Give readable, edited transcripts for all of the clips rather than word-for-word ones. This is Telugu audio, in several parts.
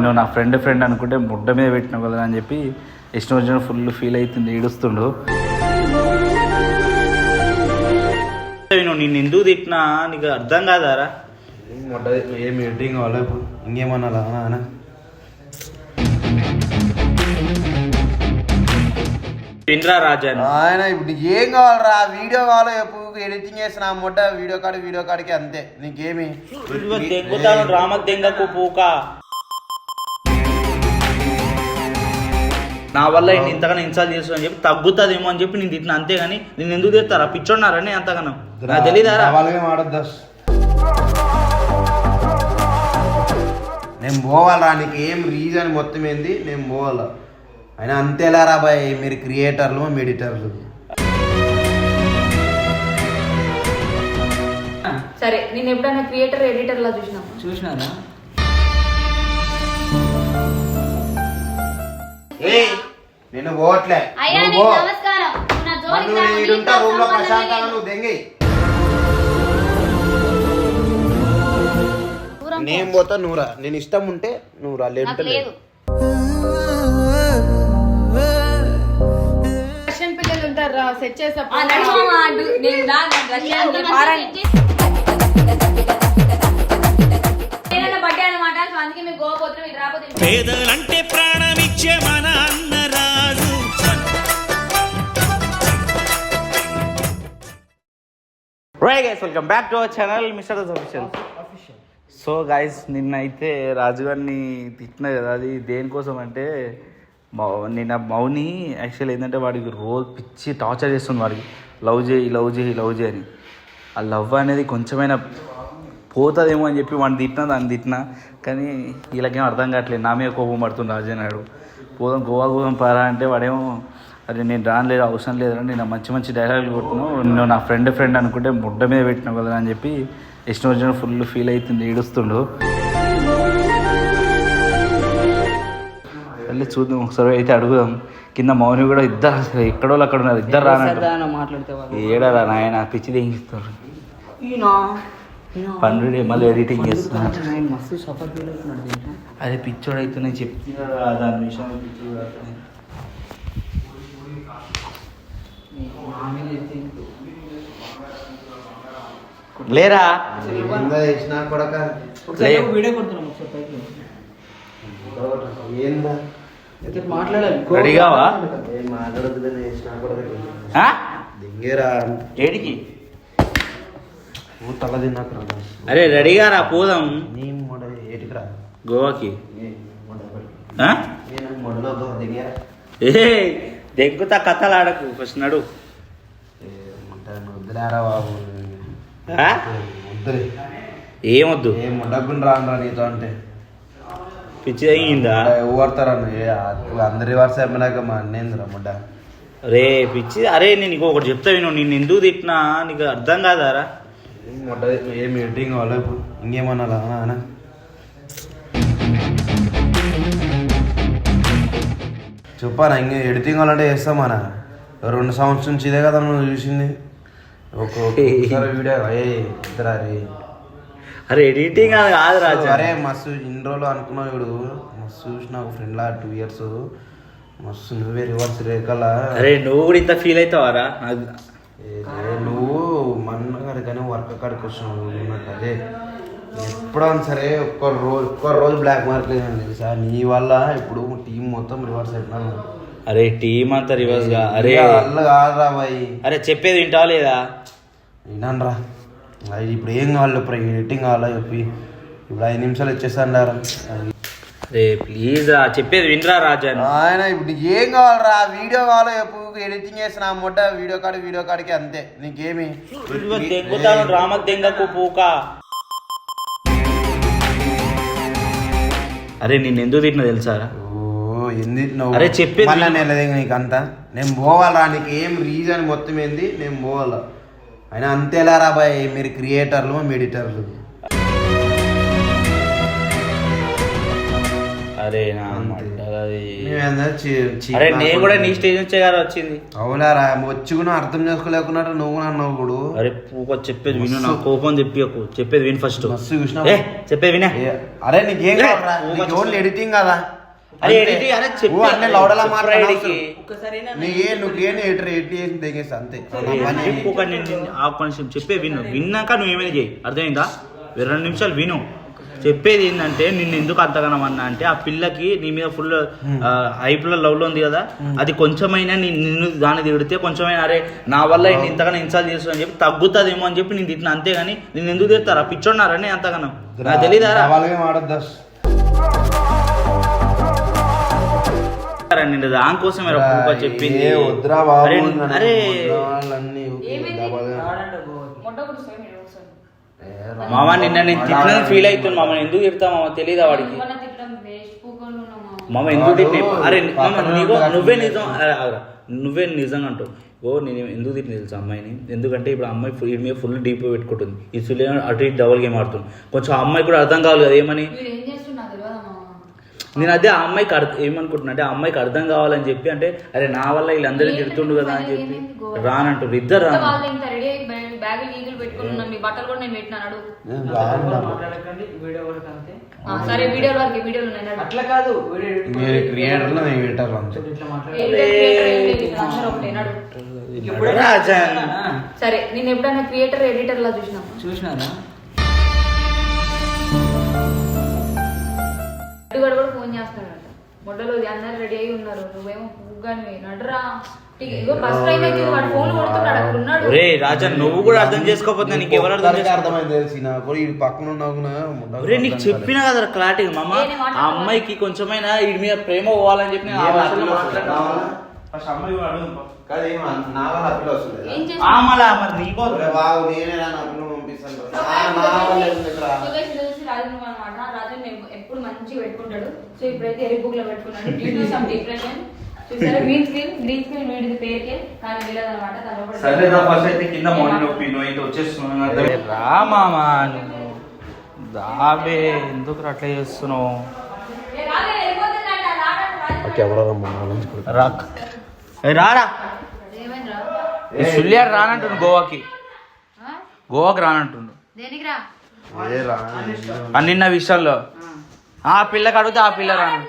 నువ్వు నా ఫ్రెండ్ అనుకుంటే ముడ్డ మీద పెట్టినావు కదా అని చెప్పి ఇష్టం వచ్చిన ఫుల్ ఫీల్ అవుతుంది, ఏడుస్తుండు. నువ్వు నిన్ను ఎందుకు తిట్టినా నీకు అర్థం కాదారా? ఏం ఎడిటింగ్ కావాలా ఇప్పుడు? ఇంకేమన్నా రాజా ఆయన ఇప్పుడు ఏం కావాలరా? వీడియో కావాలో ఎడిటింగ్ చేసిన మొట్ట వీడియో కాడికి అంతే. నీకేమి దెంగుతాను డ్రామా దెంగకు పూక. నా వల్ల ఇంతగానో ఇన్సాల్ట్ చేస్తాను అని చెప్పి తగ్గుతుందేమో అని చెప్పి నేను తిట్టిన, అంతేగాని నేను ఎందుకు తిడతారా? పిచ్చోన్నారని అంతగానో నాకు తెలీదారా? నేను పోవాలరా, నీకు ఏం రీజన్ మొత్తం ఏంది? నేను పోవాలా అయినా అంతేలారా బాయ్, మీరు క్రియేటర్లు ఎడిటర్లు. సరే, నేను ఎప్పుడైనా క్రియేటర్ ఎడిటర్ లా చూసినారా? నేను పోవట్లే, రూమ్ లో ప్రశాంతంగా నువ్వు దెంగి. నేను పోతా, నువ్వురా. నేను ఇష్టం ఉంటే నువ్వురా, లేదు పిల్లలు ఉంటారా సెట్ చేస్తా. పేదలంటే ప్రాణమిచ్చే మన Annaraju. Right guys, welcome back to our channel mister official. So guys, నిన్నైతే రాజు గారిని తిట్టిన కదా, అది దేనికోసం అంటే నిన్న మౌని యాక్చువల్ ఏంటంటే వాడికి రోజు పిచ్చి టార్చర్ చేస్తుంది, వాడికి లవ్ చేయి అని. ఆ లవ్ అనేది కొంచెమైనా పోతుందేమో అని చెప్పి వాడిని దాన్ని తిట్టినా, కానీ వీళ్ళకేం అర్థం కావట్లేదు. నా మీద కోపం పడుతుంది రాజు నాయుడు. గోవా పారా అంటే వాడేమో అరే నేను రానలేదు, అవసరం లేదని నేను మంచి డైలాగులు కొడుతున్నావు, నువ్వు నా ఫ్రెండ్ అనుకుంటే ముడ్డ మీద పెట్టినావు కదా అని చెప్పి ఇష్టం వచ్చిన ఫుల్ ఫీల్ అవుతుంది, ఏడుస్తుండు. వెళ్ళి చూద్దాం ఒకసారి, అయితే అడుగుదాం. కింద మౌని కూడా ఇద్దరు ఎక్కడో అక్కడ ఉన్నారు, ఇద్దరు రానట్టు. ఏడారా నాయన పిచ్చి తెగిస్తారు. పండుడే మళ్ళీ ఎడిటింగ్ చేస్తున్నాడు. అదే పిచ్చోడు అయితే నేను చెప్తున్నా దాని విషయం. లేరా రెడీగావా? ఏడికి? అరే రెడీగా రా, పోదాం గోవాకి. దెంకుతా కథలు ఆడకు, ఫస్ట్ నడు. ఏమొద్దు, డబ్బులు రాను నీతో అంటే పిచ్చి తగ్గిందా? ఎవడతారన్న అందరి రివర్స్ అయిపోయినాక మా అన్నేంద్ర ముడ్డ. రే పిచ్చి, అరే నేను నీకు ఒకటి చెప్తా విను. నిన్ను ఎందుకు తిట్టినా నీకు అర్థం కాదారా? ఏం ఎడిటింగ్ కావాలా ఇప్పుడు? ఇంకేమన్నా చెప్పానా? ఇంక ఎడిటింగ్ కావాలంటే చేస్తామానా? 2 సంవత్సరం నుంచి ఇదే కదా నువ్వు చూసింది. ఒక్కొక్కసారి వీడియో ఇద్దరా రే. అరే ఎడిటింగ్ కాదు రాజు. అరే మస్తు ఇన్ని రోజులు అనుకున్నావు, ఇప్పుడు మస్తు చూసిన ఒక ఫ్రెండ్లా 2 years మస్తు నువ్వే రివర్స్ రేఖలా. అరే నువ్వు కూడా ఇంత ఫీల్ అవుతావారా? నువ్వు మన్న కాడికనే వర్క్ కాడికి వచ్చినావు ఉన్నట్టు. అదే ఎప్పుడైనా సరే ఒక్క రోజు బ్లాక్ మార్క్ లేదని తెలుసా? నీ వల్ల ఇప్పుడు టీం మొత్తం రివర్స్ అయిపోయినాను. అరే టీం అంతా రివర్స్ గా? అరే అల్ల కాదురా బాయ్. అరే చెప్పేది వింటావా లేదా? విన్నానరా. అది ఇప్పుడు ఏం కావాలి? ఇప్పుడు ఎడిటింగ్ కావాలా చెప్పి ఇప్పుడు 5 నిమిషాలు ఇచ్చేస్తాను. రే ప్లీజ్ రా, చెప్పేది వినరా రాజా. ఆయన ఇప్పుడు ఏం కావాలరా? వీడియో కావాలో చెప్పు, ఎడిటింగ్ చేసిన మొట్ట వీడియో కాడికి అంతే. నీకేమి దెంగుతాను డ్రామా దెంగకు పూక. అరే నిన్ను ఎందుకు తిట్టినా తెలుసారా? అరే చెప్పేది నీకు అంతా. నేను పోవాలరా, నీకు ఏం రీజన్ మొత్తం ఏంది? నేను పోవాలా అయినా అంతేలారా బాయ్, మీరు క్రియేటర్లు ఎడిటర్లు. అరే నా అంతే. అది మేమేందో అరే నేను కూడా నీ స్టేజ్ నుంచే కదా వచ్చింది. అవునారా వచ్చి కూడా అర్థం చేసుకోలేకున్నట్టు నువ్వు అన్నావు ఇప్పుడు. అరే చెప్పేది విను, నా కోపం చెప్పేది విను ఫస్ట్. మస్తు చూసినా చెప్పేది వినే. అరే నీకేం కావాలరా? నీకు ఓన్లీ ఎడిటింగ్ కదా. అరే ఎడిటింగ్ అరే నువ్వు అన్నీ లౌడలా మాట్లాడేకి చెప్పే విను, విన్నాక నువ్వు ఏమైనా చేయి. అర్థమైందా? 2 నిమిషాలు విను. చెప్పేది ఏంటంటే నిన్ను ఎందుకు అంతగానం అన్నా అంటే ఆ పిల్లకి నీ మీద ఫుల్ హైప్లో లవ్లో ఉంది కదా, అది కొంచెమైనా నిన్ను దాన్ని తిడితే కొంచెమైనా అరే నా వల్ల ఇంతగానో ఇన్సాల్ట్ చేస్తున్నా అని చెప్పి తగ్గుతుందేమో అని చెప్పి నేను తిట్టిన, అంతేగాని నేను ఎందుకు తిడతారా? పిచ్చోన్నారని అంతగానం నాకు తెలీదారా? నేను దానికోసం చెప్పింది. అరే మామ నిన్న నేను తిట్టిన ఫీల్ అవుతుంది మామ. ఎందుకు తిడతా మామ? తెలీదా వాడికి? మామ ఎందుకు తిట్టిన? అరే మామ నువ్వే నిజంగా అంటావు. నేను ఎందుకు తిట్టిన తెలుసు అమ్మాయిని? ఎందుకంటే ఇప్పుడు అమ్మాయి వీడి మీద ఫుల్ డీప్ పెట్టుకుంటుంది. ఈ ఫుల్ అటు ఇటు డబుల్ గేమ్ ఆడుతుంది. కొంచెం ఆ అమ్మాయి కూడా అర్థం కావాలి కదా ఏమని. నేను అదే ఆ అమ్మాయికి ఏమనుకుంటున్నా అంటే ఆ అమ్మాయికి అర్థం కావాలని చెప్పి, అంటే అరే నా వల్ల వీళ్ళందరినీ తిడుతుండు కదా అని చెప్పి రానంటారు. ఇద్దరు రాను. సరే నేను ఎప్పుడైనా క్రియేటర్ ఎడిటర్ లా చూసినారా? కూడా ఫోన్ చేస్తాడంట. మొట్టలో అందరు రెడీ అయి ఉన్నారు, నువ్వేమో పుగ్గాని నడరా బస్ ట్రైన్ అయితే వాడు ఫోన్ కొడుతున్నాడు, అక్కడ ఉన్నాడు. రే రాజా నువ్వు కూడా అర్థం చేసుకోకపోతే నీకు ఎవరు అర్థమైంది తెలిసిన పక్కన రే నీకు చెప్పినా కదా క్లారిటీగా మామ. ఆ అమ్మాయికి కొంచెమైనా వీడి మీద ప్రేమ పోవాలని చెప్పి ఎప్పుడు మంచిగా పెట్టుకుంటాడు. సో ఇప్పుడైతే ఎరి బుక్ లో పెట్టుకున్నాడు. డ్యూ టు సమ్ డిప్రెషన్ చూసారా, గ్రీన్ స్క్రీన్ వీడిది పేరుకే కానీ వీలదనమాట. రా మామా నువ్వు దాబే ఎందుకు అట్లా చేస్తున్నావు? రారా సుల్యాడు రానంటుండు గోవాకి రానంటుండు నిన్న విషయంలో. ఆ పిల్లకి అడిగితే ఆ పిల్ల రాను.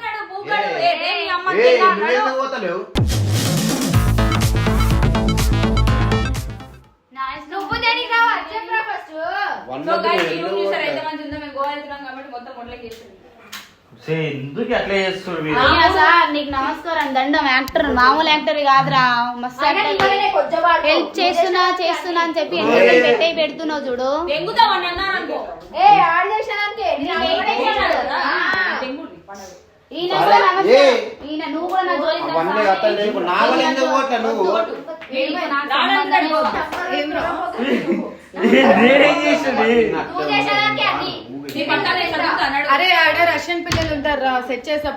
ఎందుకు అట్లా చేస్తారు? నీకు నమస్కారం దండం. యాక్టర్ మామూలు యాక్టర్ కాదురా, మస్తు హెల్ప్ చేస్తున్నా అని చెప్పి పెడుతున్నావు చూడు. ఈయన నువ్వు కూడా నా జోలి అరే ఆడ రష్యన్ పిల్లలు ఉంటారు, సెట్ చేసా.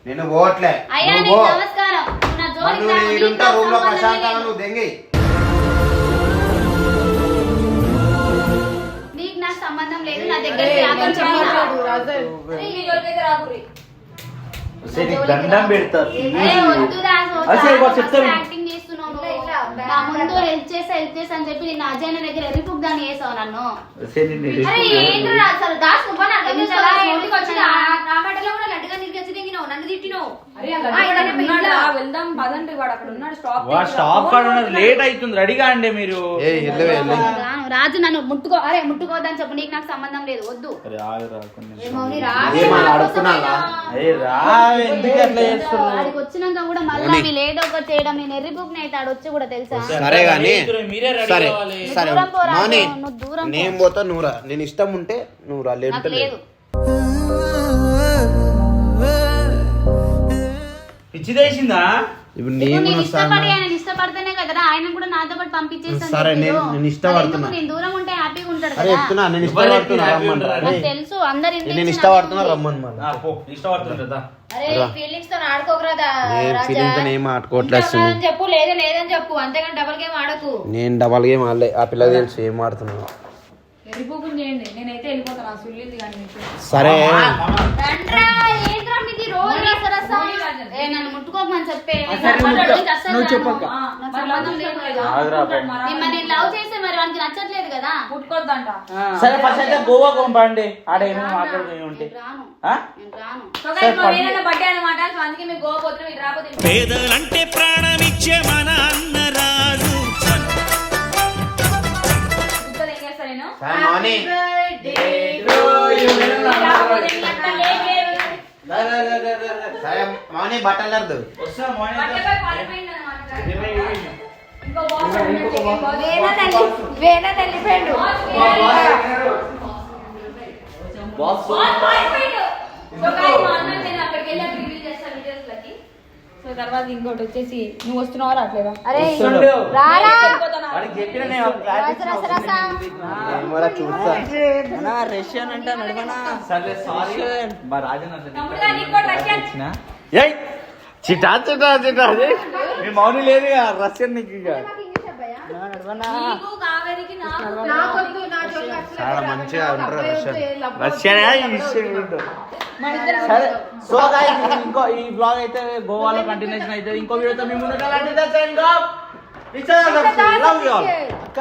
నేను పోవట్లే. నీకు నాకు సంబంధం లేదు, నా దగ్గర దండం పెడతారు. యాక్టింగ్ చేస్తున్నావు నా ముందు హెల్ప్ చేస్తా అని చెప్పి నేను అజయ్ దగ్గర ఎరిపుక్ దాన్ని వేసావు నన్ను. అసలు దాస్ లేట్ అవుతుంది, రెడీగా అండి మీరు. రాజు నన్ను ముట్టుకోవద్దని చెప్పు, నీకు నాకు సంబంధం లేదు, వద్దు. ఆడికి వచ్చినాక కూడా మళ్ళీ వీళ్ళు ఏదో ఒకటి చేయడం, నేను ఎర్రిపుక్ అయితే ఆడొచ్చి కూడా తెలుసా. సరే కానీ సరే సరే నేను పోతా, నువ్వు రా. నేను ఇష్టం ఉంటే నువ్వు రా, లేదు. పిచ్చి తెసిందా? ఇప్పుడు ఇప్పుడు నేను నేను వస్తాను. ఇష్టపడి ఆయన ఇష్టపడితేనే కదరా ఆయన కూడా నాతో పాటు పంపించేసాను సరే, చెప్పాడు. నేను ఇష్టపడుతున్నా. మరి ఎందుకు నేను దూరం ఉంటే హ్యాపీగా ఉంటాడు అరే కదా చెప్తున్నా నేను ఇష్టపడుతున్నా రమ్మని నాకు తెలుసు అందరి నేను ఇష్టపడుతున్నా రమ్మని మళ్ళీ ఇష్టపడుతుందా అరే ఫీలింగ్స్ తో ఆడుకోకరాదా నేను ఫీలింగ్తో ఏం ఆడుకోవట్లేదు అని చెప్పు లేదా లేదని చెప్పు అంతేగాని డబల్ గేమ్ ఆడకు నేను డబల్ గేమ్ ఆడలే ఆ పిల్ల తెలుసు ఏం ఆడుతున్నా వెళ్ళిపోకుండా చేయండి నేనైతే వెళ్ళిపోతాను ఆ సుల్లింది కానీ మీకు సరే రండ్రా, ఏంట్రా మీది రోజు రసరస? ఏ, నన్ను ముట్టుకోకమని చెప్పే నువ్వు చెప్పక్క మిమ్మల్ని లవ్ చేస్తే మరి వానికి నచ్చట్లేదు కదా పుట్టుకోద్దంట సరే ఫస్ట్ అయితే గోవా పంపండి ఆడ ఏమైనా మాట్లాడుకుని ఉంటే నేను రాను ఆ? నేను రాను సో గైస్ మా వేరే బర్త్డే అన్నమాట సో అందుకే మేము గోవా పోతున్నాం మీరు రాకపోతే పేదలంటే ప్రాణమిచ్చే మన అన్నరాజు గుర్తుంది ఏం చేస్తా నేను రాకపోతే మీ అక్క మౌని బట్టలు వస్తా మార్నింగ్ బర్త్డే బాయ్ పారిపోయింది అన్నమాట ఇంకో బాస్ వేరే వెళ్ళిపోయాడు బాస్ పారిపోయిండు సో గైస్ మా అన్న నేను అక్కడికి వెళ్ళి అక్కడ రివీల్ చేస్తా వీడియోస్ లకి సో తర్వాత ఇంకోటి వచ్చేసి నువ్వు వస్తున్నావా రావట్లేదా అరే వస్తుండు. రారా వాడికి చెప్పిన నేను చూస్తా రష్యన్ అంట నడవనా సరే సారీ మా రాజన్ తమ్ముడుగా నీకు కూడా రష్యన్ ఇచ్చిన ఏయ్ చిటా చిటా చిటా మీ మౌని లేదు రష్యన్ నీకు ఇక నడవనా నీకు కావేరికి నాకు నాకొద్దు నా జోలికి అసలు చాలా మంచిగా ఉంటారు రష్యన్ రష్యన్ సరే సో గైస్ ఇంకో ఈ బ్లాగ్ అయితే గోవాలో కంటిన్యూషన్ అయితే ఇంకో వీడియోతో మీ ముందుకు అలాంటి లవ్ యూ ఆల్